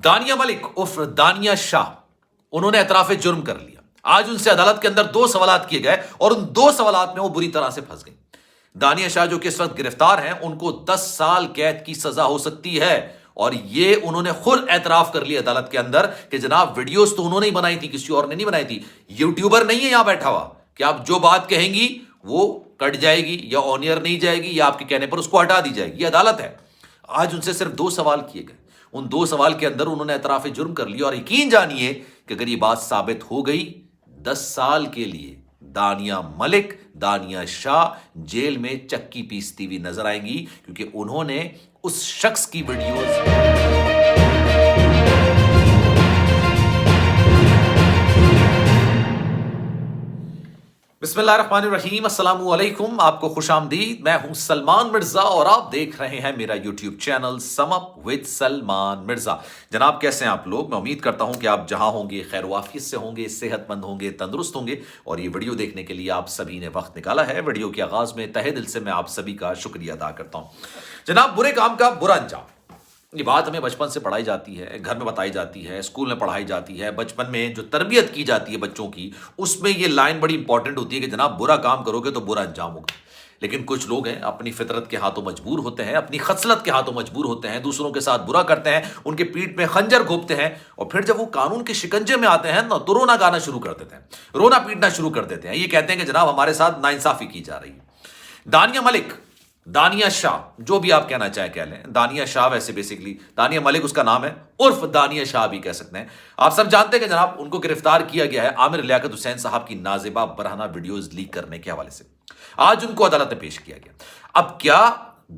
दानिया मलिक उर्फ दानिया शाह, उन्होंने एतराफ जुर्म कर लिया। आज उनसे अदालत के अंदर 2 सवालात किए गए और उन 2 सवालात में वो बुरी तरह से फंस गई। दानिया शाह जो कि इस वक्त गिरफ्तार हैं, उनको 10 साल कैद की सजा हो सकती है। और ये उन्होंने खुद एतराफ कर लिया अदालत के अंदर कि जनाब वीडियोस तो उन्होंने ही बनाई थी, किसी और ने नहीं बनाई थी। यूट्यूबर नहीं है यहां बैठा हुआ कि आप जो बात कहेंगी वो कट जाएगी या ऑन एयर नहीं जाएगी या आपके कहने पर उसको हटा दी जाएगी। ये अदालत है। आज उनसे सिर्फ 2 सवाल किए गए। उन 2 सवाल के अंदर उन्होंने एतराफ जुर्म कर लिया और यकीन जानिए कि अगर ये बात साबित हो गई, 10 साल के लिए दानिया मलिक, दानिया शाह जेल में चक्की पीसती हुई नजर आएंगी, क्योंकि उन्होंने उस शख्स की वीडियोस बिस्मिल्लाहिर्रहमानिर्रहीम, अस्सलामु अलैकुम। आपको खुशामदीद। मैं हूं सलमान मिर्जा और आप देख रहे हैं मेरा YouTube channel sum up with Salman Mirza. जनाब कैसे हैं आप लोग? मैं उम्मीद करता हूं कि आप जहां होंगे खैर वाफियत से होंगे, सेहतमंद होंगे, तंदुरुस्त होंगे और ये वीडियो देखने के लिए आप सभी ने वक्त निकाला है। वीडियो के आगाज में तहे दिल से मैं आप सभी का शुक्रिया अदा करता हूं। जनाब, बुरे काम का बुरा अंजाम, ये बात हमें बचपन से पढ़ाई जाती है, घर में बताई जाती है, स्कूल में पढ़ाई जाती है। बचपन में जो तरबियत की जाती है बच्चों की, उसमें ये लाइन बड़ी इंपॉर्टेंट होती है कि जनाब बुरा काम करोगे तो बुरा अंजाम होगा। लेकिन कुछ लोग हैं अपनी फितरत के हाथों मजबूर होते हैं, अपनी खसलत के हाथों मजबूर होते हैं, दूसरों के साथ बुरा करते हैं, उनके पीठ में खंजर घोंपते हैं और फिर जब वो कानून के शिकंजे में आते हैं ना, तो रोना गाना शुरू कर देते हैं, रोना पीटना शुरू कर देते हैं। ये कहते हैं कि जनाब हमारे साथ नाइंसाफी की जा रही है। दानिया मलिक, दानिया शाह, जो भी आप कहना चाहे कह लें। दानिया शाह वैसे बेसिकली दानिया मलिक उसका नाम है, उर्फ दानिया शाह भी कह सकते हैं। आप सब जानते हैं कि जनाब उनको गिरफ्तार किया गया है आमिर लियाकत हुसैन साहब की नाजेबा बरहना वीडियोस लीक करने के हवाले से। आज उनको अदालत में पेश किया गया। अब क्या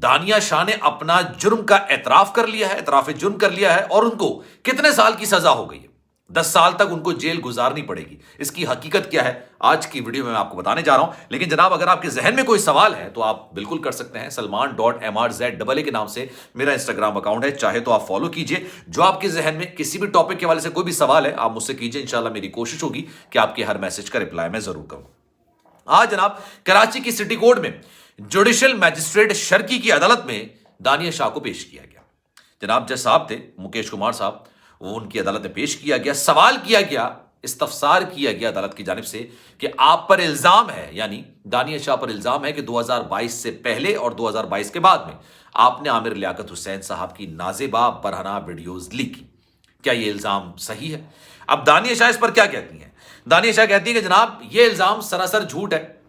दानिया शाह ने अपना जुर्म का एतराफ कर लिया है, एतराफ जुर्म कर लिया है और उनको कितने साल की सजा हो गई है? 10 साल तक उनको जेल गुजारनी पड़ेगी। इसकी हकीकत क्या है आज की वीडियो में मैं आपको बताने जा रहा हूं। लेकिन जनाब अगर आपके जहन में कोई सवाल है तो आप बिल्कुल कर सकते हैं। Salman.mrza के नाम से मेरा इंस्टाग्राम अकाउंट है, चाहे तो आप फॉलो कीजिए। जो आपके जहन में किसी भी टॉपिक के हवाले से कोई भी सवाल है आप मुझसे कीजिए। इंशाल्लाह मेरी कोशिश होगी कि आपके हर मैसेज का रिप्लाई मैं जरूर करूं। आज जनाब कराची की सिटी कोर्ट में जुडिशियल मैजिस्ट्रेट शर्की की अदालत में दानिया शाह को पेश किया गया। जनाब जज साहब थे मुकेश कुमार साहब, वो उनकी अदालत में पेश किया गया। सवाल किया गया, इस्तफसार किया गया अदालत की जानिब से कि आप पर इल्जाम है, यानी दानिया शाह पर इल्जाम है कि 2022 से पहले और 2022 के बाद में आपने आमिर लियाकत हुसैन साहब की नाजेबा बरहना वीडियोस लीक की। क्या यह इल्जाम सही है? अब दानिया शाह इस पर क्या कहती हैं? दानिया शाह कहती है कि जनाब यह इल्जाम सरासर झूठ है,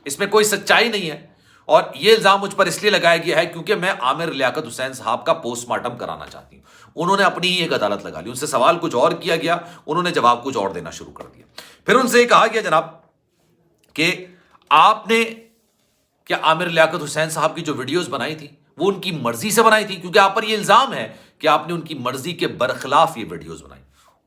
इसमें कोई सच्चाई नहीं है और यह इल्जाम मुझ पर इसलिए लगाया गया है क्योंकि मैं आमिर लियाकत हुसैन साहब का पोस्टमार्टम कराना चाहती हूं। उन्होंने अपनी ही एक अदालत लगा ली, उनसे सवाल कुछ और किया गया, उन्होंने जवाब कुछ और देना शुरू कर दिया। फिर उनसे ये कहा गया जनाब कि आपने क्या आमिर लियाकत हुसैन साहब की जो वीडियोस बनाई थी वो उनकी मर्जी से बनाई थी, क्योंकि आप पर यह इल्जाम है कि आपने उनकी मर्जी के बरखिलाफ ये वीडियोस बनाई।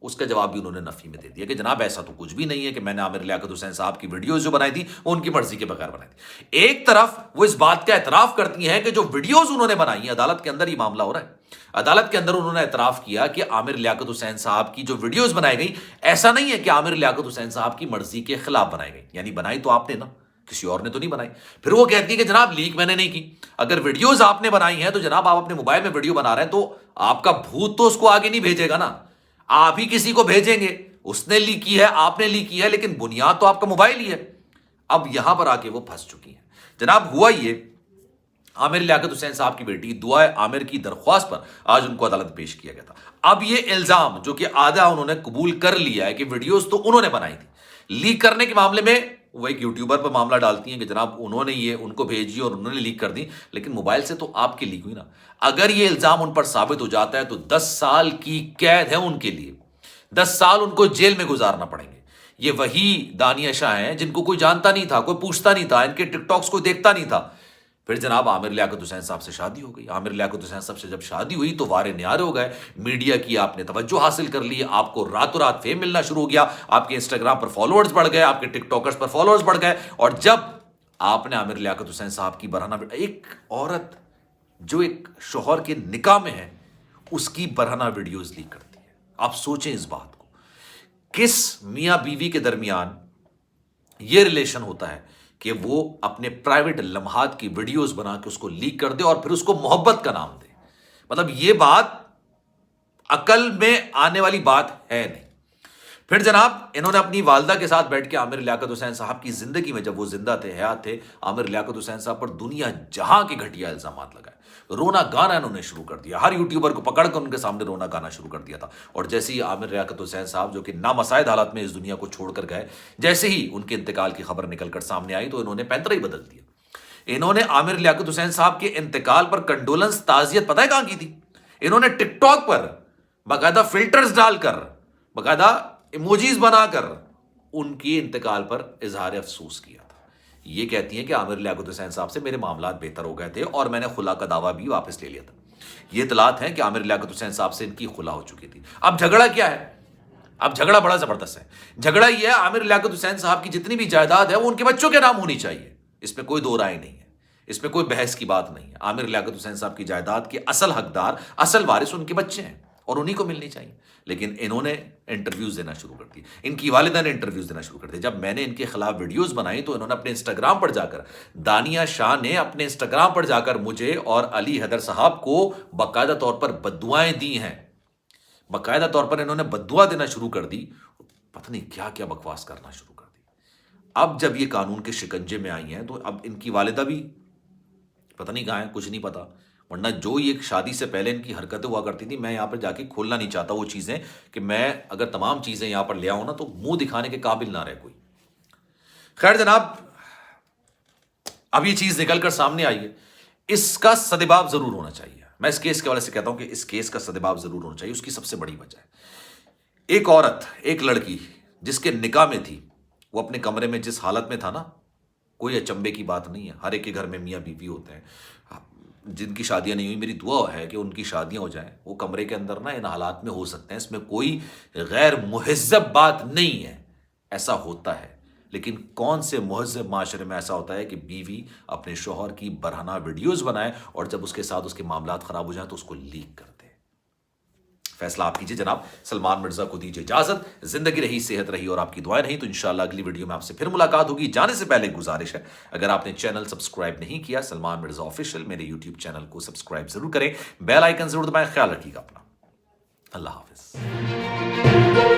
उसका जवाब भी उन्होंने नफी में दे दिया कि जनाब ऐसा तो कुछ भी नहीं है कि मैंने आमिर लियाकत हुसैन साहब की वीडियोस जो बनाई थी वो उनकी मर्जी के बगैर बनाई थी। एक तरफ वो इस बात का एतराफ करती हैं कि जो वीडियोस उन्होंने बनाई है, अदालत के अंदर ये मामला हो रहा है, अदालत के अंदर उन्होंने एतराफ किया कि आमिर लियाकत हुसैन साहब की जो वीडियोस बनाई गई, ऐसा नहीं है कि आमिर लियाकत हुसैन साहब की मर्जी के खिलाफ बनाई गई, यानी बनाई तो आपने ना, किसी और ने तो नहीं बनाई। फिर वो कहती है कि जनाब लीक मैंने नहीं की। अगर वीडियोस आपने बनाई हैं तो जनाब आप अपने मोबाइल में वीडियो बना रहे हैं तो आपका भूत तो उसको आगे नहीं भेजेगा ना, आप ही किसी को भेजेंगे। उसने लीक की है, आपने लीक की है, लेकिन बुनियाद तो आपका मोबाइल ही है। अब यहां पर आके वो फंस चुकी हैं। जनाब हुआ ये, आमिर लियाकत हुसैन साहब की बेटी दुआ आमिर की दरख्वास्त पर आज उनको अदालत पेश किया गया था। अब ये इल्जाम जो कि आधा उन्होंने कबूल कर लिया है कि वीडियोस तो उन्होंने बनाई थी, लीक करने के मामले में वो एक यूट्यूबर पर मामला डालती हैं कि जनाब उन्होंने ये उनको भेजी और उन्होंने लीक कर दी, लेकिन मोबाइल से तो आपकी लीक हुई ना। अगर ये इल्जाम उन पर साबित हो जाता है तो 10 साल की कैद है उनके लिए, 10 साल उनको जेल में गुजारना पड़ेंगे। ये वही दानिया शाह हैं जिनको कोई जानता नहीं था, कोई पूछता नहीं था, इनके टिकटॉक्स कोई देखता नहीं था। फिर जनाब आमिर लियाकत हुसैन साहब से शादी हो गई। आमिर लियाकत हुसैन साहब से जब शादी हुई तो वारे न्यारे हो गए, मीडिया की आपने तवज्जो हासिल कर ली, आपको रातों रात फेम मिलना शुरू हो गया, आपके इंस्टाग्राम पर फॉलोअर्स बढ़ गए, आपके टिकटॉकर्स पर फॉलोअर्स बढ़ गए। और जब आपने आमिर लियाकत हुसैन साहब की बरहना, एक औरत जो एक शौहर के निकाह में है उसकी बरहना वीडियोस लीक करती है, आप सोचें इस बात को। किस मियां बीवी के दरमियान यह रिलेशन होता है कि वो अपने प्राइवेट लम्हात की वीडियोस बना के उसको लीक कर दे और फिर उसको मोहब्बत का नाम दे। मतलब ये बात अकल में आने वाली बात है नहीं। फिर जनाब इन्होंने अपनी वालदा के साथ बैठ के आमिर लियाकत हुसैन साहब की जिंदगी में, जब वो जिंदा थे, हयात थे, आमिर लियाकत हुसैन साहब पर दुनिया जहां के घटिया इल्जाम लगाए, रोना गाना इन्होंने शुरू कर दिया। हर यूट्यूबर को पकड़कर उनके सामने रोना गाना शुरू कर दिया था। और जैसे ही आमिर लियाकत हुसैन साहब, जो कि नामसाइद हालत में इस दुनिया को छोड़कर गए, जैसे ही उनके इंतकाल की खबर निकलकर सामने आई तो इन्होंने पैंतरा ही बदल दिया। इन्होंने आमिर लियाकत हुसैन साहब के इंतकाल पर कंडोलेंस ताजियत पता है कहां की थी? इन्होंने टिकटॉक पर बाकायदा फिल्टर्स डालकर, बाकायदा इमोजीज बनाकर उनके इंतकाल पर इजहार अफसोस किया था। ये कहती हैं कि आमिर लियाकत हुसैन साहब से मेरे मामलात बेहतर हो गए थे और मैंने खुला का दावा भी वापस ले लिया था। ये इतलात है कि आमिर लियाकत हुसैन साहब से इनकी खुला हो चुकी थी। अब झगड़ा क्या है? अब झगड़ा बड़ा जबरदस्त है। झगड़ा ये है, आमिर लियाकत हुसैन साहब की जितनी भी जायदाद है वो उनके बच्चों के नाम होनी चाहिए। इसमें कोई दो राय नहीं है, इसमें कोई बहस की बात नहीं है। आमिर लियाकत हुसैन साहब की जायदाद के असल हकदार, असल वारिस उनके बच्चे हैं और उन्हीं को मिलनी चाहिए। लेकिन इन्होंने इंटरव्यूज देना शुरू कर दी, इनकी वालिदा ने इंटरव्यूज देना शुरू कर दिया। जब मैंने इनके खिलाफ वीडियोस बनाई तो इन्होंने अपने इंस्टाग्राम पर जाकर, दानिया शाह ने अपने इंस्टाग्राम पर जाकर मुझे और अली हैदर साहब को बाकायदा तौर पर बद्दुआएं दी हैं। बाकायदा तौर पर इन्होंने बद्दुआ देना शुरू कर दी, पता नहीं क्या क्या बकवास करना शुरू कर दी। अब जब ये कानून के शिकंजे में आई हैं तो अब इनकी वालिदा भी पता नहीं कहाँ है, कुछ नहीं पता। वरना जो ये शादी से पहले इनकी हरकतें हुआ करती थी, मैं यहाँ पर जाके खोलना नहीं चाहता वो चीज़ें, कि मैं अगर तमाम चीज़ें यहाँ पर ले आऊँ ना तो मुंह दिखाने के काबिल ना रहे कोई। खैर जनाब, अब ये चीज़ निकल कर सामने आई है, इसका सदेबाब ज़रूर होना चाहिए। मैं इस केस के वाले से कहता हूँ कि इस केस का सदेबाब ज़रूर होना चाहिए। उसकी सबसे बड़ी वजह है, एक औरत, एक लड़की जिसके निकाह में थी, वो अपने कमरे में जिस हालत में था ना, कोई अचंभे की बात नहीं है। हर एक के घर में मियाँ बीवी होते हैं। जिनकी शादियां नहीं हुई, मेरी दुआ है कि उनकी शादियां हो जाएं। वो कमरे के अंदर ना इन हालात में हो सकते हैं, इसमें कोई गैर मुहज़्ज़ब बात नहीं है, ऐसा होता है। लेकिन कौन से मुहज़्ज़ब माशरे में ऐसा होता है कि बीवी अपने शौहर की बरहना वीडियोस बनाए और जब उसके साथ उसके मामलात ख़राब हो जाए तो उसको लीक कर दे? फैसला आप कीजिए जनाब। सलमान मिर्जा को दीजिए इजाजत। जिंदगी रही, सेहत रही और आपकी दुआएं रही तो इंशाअल्लाह अगली वीडियो में आपसे फिर मुलाकात होगी। जाने से पहले गुजारिश है, अगर आपने चैनल सब्सक्राइब नहीं किया सलमान मिर्जा ऑफिशियल, मेरे यूट्यूब चैनल को सब्सक्राइब जरूर करें, बेल आइकन जरूर दबाएं। ख्याल रखिएगा अपना। अल्लाह हाफिज।